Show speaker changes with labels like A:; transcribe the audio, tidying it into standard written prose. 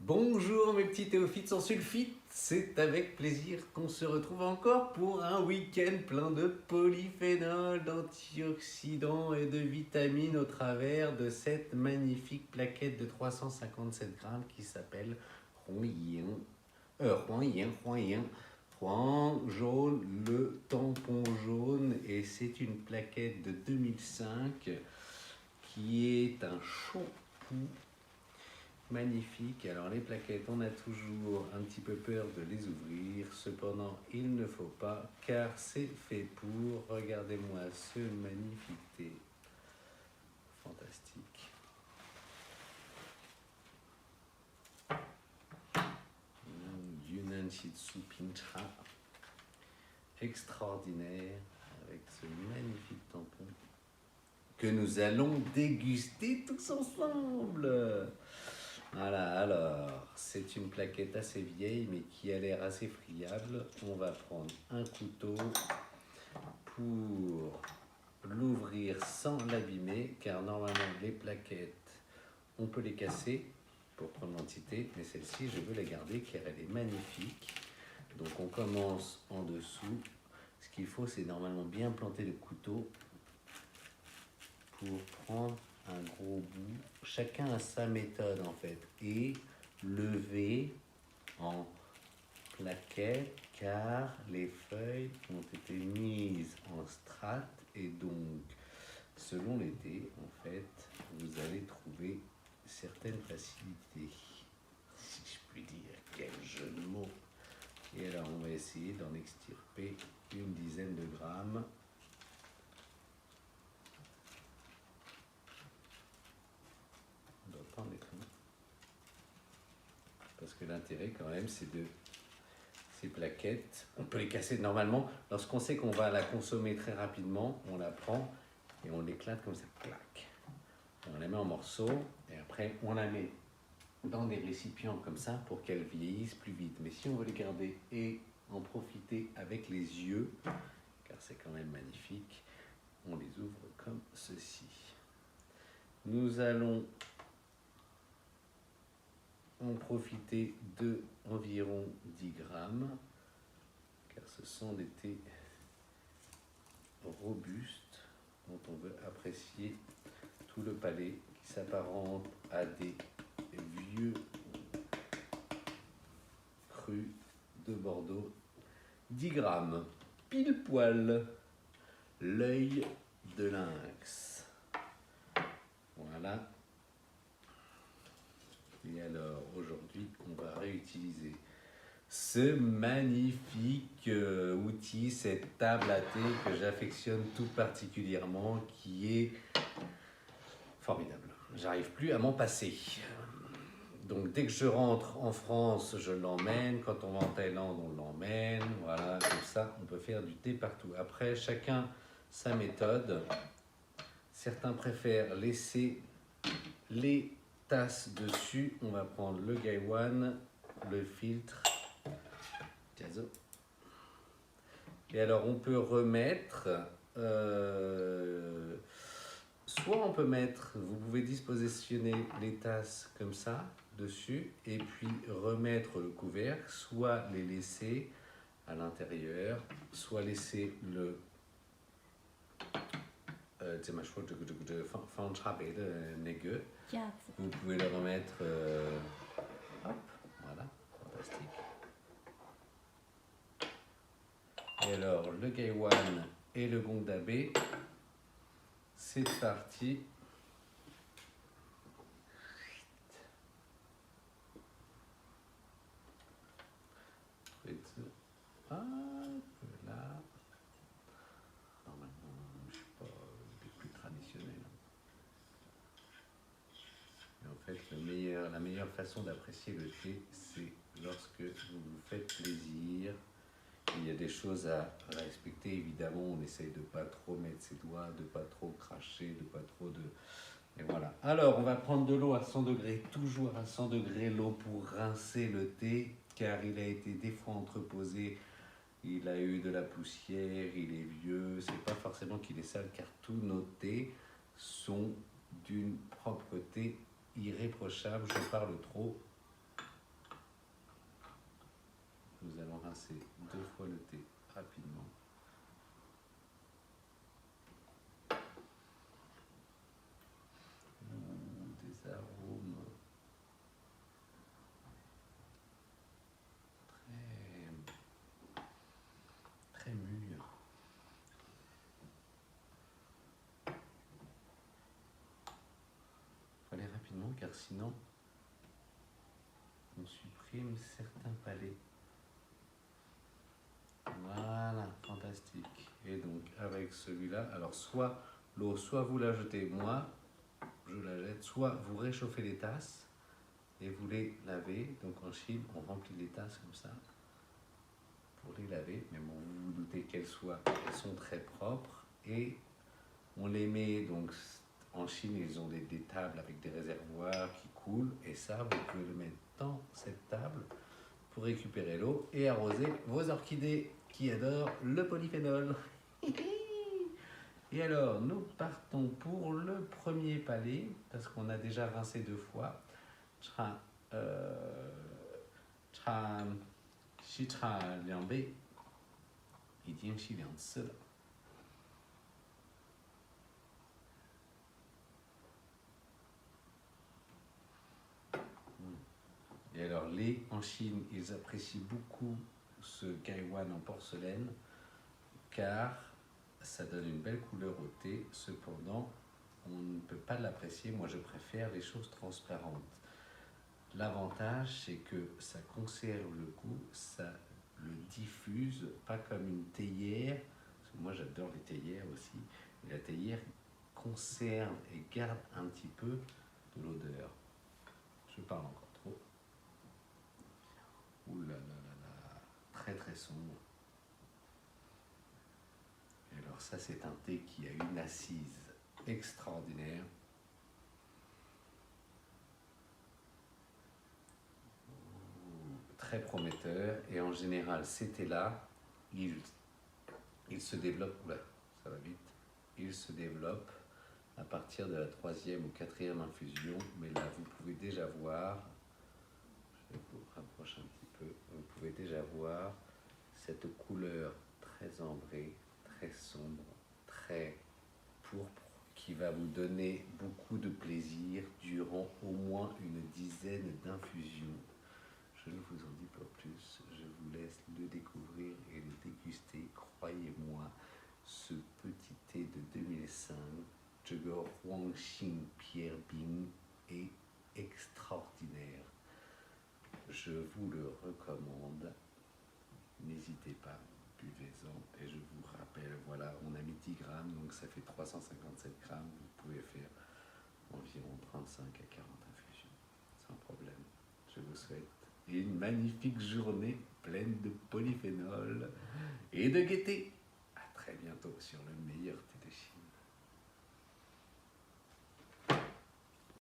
A: Bonjour mes petits théophytes sans sulfite, c'est avec plaisir qu'on se retrouve encore pour un week-end plein de polyphénols, d'antioxydants et de vitamines au travers de cette magnifique plaquette de 357 grammes qui s'appelle Huang jaune, le tampon jaune, et c'est une plaquette de 2005 qui est un shampoing magnifique. Alors les plaquettes, on a toujours un petit peu peur de les ouvrir. Cependant, il ne faut pas car c'est fait pour. Regardez-moi ce magnifique thé. Fantastique. Yunnan Shitsu Pincha. Extraordinaire avec ce magnifique tampon que nous allons déguster tous ensemble. Voilà, alors, c'est une plaquette assez vieille, mais qui a l'air assez friable. On va prendre un couteau pour l'ouvrir sans l'abîmer, car normalement, les plaquettes, on peut les casser pour prendre l'entité, mais celle-ci, je veux la garder, car elle est magnifique. Donc, on commence en dessous. Ce qu'il faut, c'est normalement bien planter le couteau pour prendre un gros bout. Chacun a sa méthode en fait. Et lever en plaquette car les feuilles ont été mises en strates et donc selon l'été en fait vous allez trouver certaines facilités, si je puis dire. Quel jeu de mots. Et alors on va essayer d'en extirper une dizaine de grammes. Parce que l'intérêt quand même c'est de ces plaquettes, on peut les casser normalement, lorsqu'on sait qu'on va la consommer très rapidement, on la prend et on l'éclate comme ça, clac. On la met en morceaux et après on la met dans des récipients comme ça pour qu'elle vieillisse plus vite. Mais si on veut les garder et en profiter avec les yeux, car c'est quand même magnifique, on les ouvre comme ceci. Nous allons en profiter de environ 10 grammes, car ce sont des thés robustes dont on veut apprécier tout le palais, qui s'apparente à des vieux crus de Bordeaux. 10 grammes, pile poil, l'œil de lynx. Voilà. Et alors aujourd'hui, on va réutiliser ce magnifique outil, cette table à thé que j'affectionne tout particulièrement, qui est formidable. J'arrive plus à m'en passer. Donc dès que je rentre en France, je l'emmène. Quand on va en Thaïlande, on l'emmène. Voilà, comme ça, on peut faire du thé partout. Après, chacun sa méthode. Certains préfèrent laisser les tasses dessus. On va prendre le Gaiwan, le filtre. Et alors on peut remettre, soit on peut mettre, vous pouvez dispositionner les tasses comme ça dessus et puis remettre le couvercle, soit les laisser à l'intérieur, soit laisser le vous pouvez le remettre, hop, voilà, fantastique. Et alors, le Gaiwan et le Gong Dabé, c'est parti. Ah, là. Normalement, je ne suis pas plus traditionnel. Mais en fait, la meilleure façon d'apprécier le thé, c'est lorsque vous vous faites plaisir. Il y a des choses à respecter, évidemment, on essaye de ne pas trop mettre ses doigts, de ne pas trop cracher, de pas trop de... Et voilà. Alors, on va prendre de l'eau à 100 degrés, toujours à 100 degrés l'eau pour rincer le thé, car il a été des fois entreposé, il a eu de la poussière, il est vieux, c'est pas forcément qu'il est sale, car tous nos thés sont d'une propreté irréprochable. Je parle trop. Nous allons rincer 2 fois le thé rapidement. Des arômes très mûrs. Il faut aller rapidement car sinon on supprime certains palais. Voilà, fantastique. Et donc avec celui-là, alors soit l'eau, soit vous la jetez, moi je la jette, soit vous réchauffez les tasses et vous les lavez. Donc en Chine, on remplit les tasses comme ça pour les laver. Mais bon, vous vous doutez qu'elles sont très propres et on les met donc en Chine, ils ont des tables avec des réservoirs qui coulent et ça, vous pouvez le mettre dans cette table pour récupérer l'eau et arroser vos orchidées qui adorent le polyphénol. Et alors, nous partons pour le premier palais, parce qu'on a déjà rincé 2 fois. Et alors, en Chine, ils apprécient beaucoup ce gaiwan en porcelaine, car ça donne une belle couleur au thé. Cependant, on ne peut pas l'apprécier. Moi, je préfère les choses transparentes. L'avantage, c'est que ça conserve le goût, ça le diffuse, pas comme une théière. Parce que moi, j'adore les théières aussi. Et la théière conserve et garde un petit peu de l'odeur. Je parle encore trop. Ouh là là là là, très très sombre. Et alors ça, c'est un thé qui a une assise extraordinaire. Très prometteur. Et en général, ces thés-là, il se développe, oula, ça va vite, il se développe à partir de la 3e ou 4e infusion. Mais là, vous pouvez déjà voir, je vous rapproche un petit peu, vous pouvez déjà voir cette couleur très ambrée, très sombre, très pourpre, qui va vous donner beaucoup de plaisir durant au moins une dizaine d'infusions. Je ne vous en dis pas plus, je vous laisse le découvrir et le déguster. Croyez-moi, ce petit thé de 2005, Zhege Huangxing Pierre Bing, est extraordinaire. Je vous le recommande. N'hésitez pas, buvez-en. Et je vous rappelle, voilà, on a mis 10 grammes, donc ça fait 357 grammes. Vous pouvez faire environ 35 à 40 infusions, sans problème. Je vous souhaite une magnifique journée pleine de polyphénol et de gaieté.